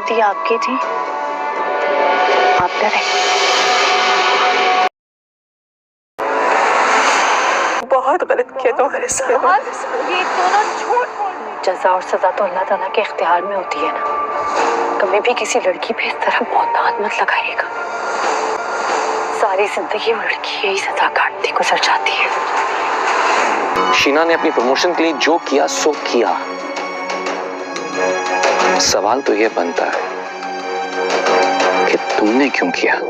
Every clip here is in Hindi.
गलती आपकी थी, आप डरे। बहुत गलत किया तुम्हारे साथ। ये दोनों झूठ बोल रहे हैं। जज़ा और सजा तो अल्लाह ताला के इख्तियार में होती है ना। कभी भी किसी लड़की पे इस तरह बहुत मत लगाइएगा। सारी जिंदगी वो लड़की यही सजा काटती गुजर जाती है। शीना ने अपनी प्रमोशन के लिए जो किया सो किया। सवाल तो ये बनता है कि तुमने क्यों किया।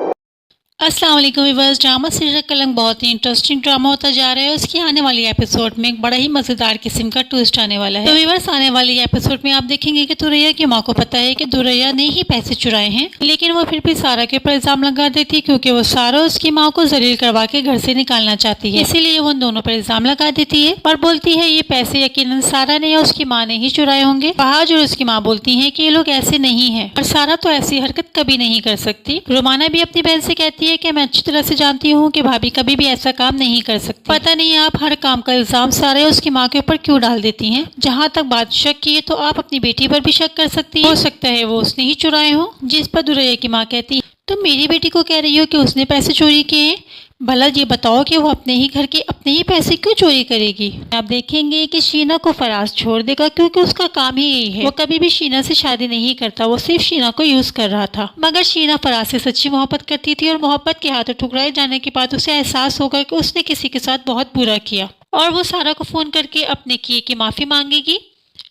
अस्सलाम वालेकुम व्यूअर्स। ड्रामा सीरियल कलंक बहुत ही इंटरेस्टिंग ड्रामा होता जा रहा है। उसकी आने वाली एपिसोड में एक बड़ा ही मजेदार किस्म का ट्विस्ट आने वाला है। तो व्यूअर्स, आने वाली एपिसोड में आप देखेंगे कि दुरैया की माँ को पता है कि दुरैया ने ही पैसे चुराए हैं, लेकिन वो फिर भी सारा के ऊपर इल्जाम लगा देती है क्योंकि वो सारा उसकी माँ को जलील करवा के घर से निकालना चाहती है। इसीलिए वो उन दोनों पर इल्जाम लगा देती है और बोलती है ये पैसे यकीनन सारा ने या उसकी माँ ने ही चुराए होंगे। फहाज और उसकी माँ बोलती है कि ये लोग ऐसे नहीं है और सारा तो ऐसी हरकत कभी नहीं कर सकती। रोमाना भी अपनी बहन से कहती है कि मैं अच्छी तरह से जानती हूँ कि भाभी कभी भी ऐसा काम नहीं कर सकती। पता नहीं आप हर काम का इल्जाम सारे उसकी माँ के ऊपर क्यों डाल देती हैं। जहाँ तक बात शक की है तो आप अपनी बेटी पर भी शक कर सकती हैं। हो सकता है वो उसने ही चुराए हो। जिस पर दुरैया की माँ कहती है तुम मेरी बेटी को कह रही हो कि उसने पैसे चोरी किए हैं। भला ये बताओ कि वो अपने ही घर के अपने ही पैसे क्यों चोरी करेगी। आप देखेंगे कि शीना को फराज छोड़ देगा क्योंकि उसका काम ही यही है। वो कभी भी शीना से शादी नहीं करता, वो सिर्फ शीना को यूज कर रहा था। मगर शीना फराज से सच्ची मोहब्बत करती थी और मोहब्बत के हाथों ठुकराए जाने के बाद उसे एहसास होगा कि उसने किसी के साथ बहुत बुरा किया और वो सारा को फोन करके अपने किए की माफी मांगेगी।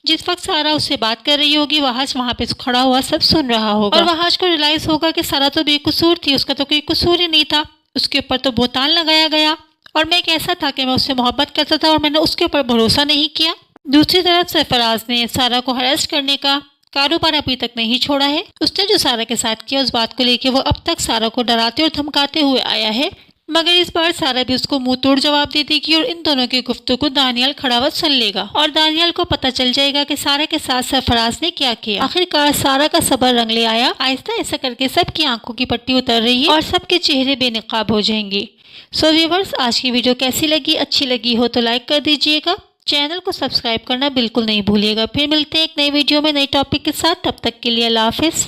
जिस वक्त सारा उससे बात कर रही होगी वहाज वहाँ पे खड़ा हुआ सब सुन रहा होगा और वहाज को रियलाइज होगा कि सारा तो बेकसूर थी, उसका तो कोई कसूर ही नहीं था। उसके ऊपर तो बोतान लगाया गया और मैं कैसा था कि मैं उससे मोहब्बत करता था और मैंने उसके ऊपर भरोसा नहीं किया। दूसरी तरफ सरफराज ने सारा को हरास करने का कारोबार अभी तक नहीं छोड़ा है। उसने जो सारा के साथ किया उस बात को लेकर वो अब तक सारा को डराते और धमकाते हुए आया है, मगर इस बार सारा भी उसको मुंह तोड़ जवाब दे देगी और इन दोनों की गुफ्तगू को दानियाल खड़ावत सुन लेगा और दानियाल को पता चल जाएगा कि सारा के साथ सरफराज ने क्या किया। आखिरकार सारा का सबर रंग ले आया। आहिस्ता ऐसा करके सबकी आंखों की पट्टी उतर रही है और सबके चेहरे बेनकाब हो जाएंगे। सो व्यूअर्स, आज की वीडियो कैसी लगी? अच्छी लगी हो तो लाइक कर दीजिएगा, चैनल को सब्सक्राइब करना बिल्कुल नहीं भूलिएगा। फिर मिलते हैं एक नई वीडियो में नई टॉपिक के साथ। तब तक के लिए अल्लाह हाफिज।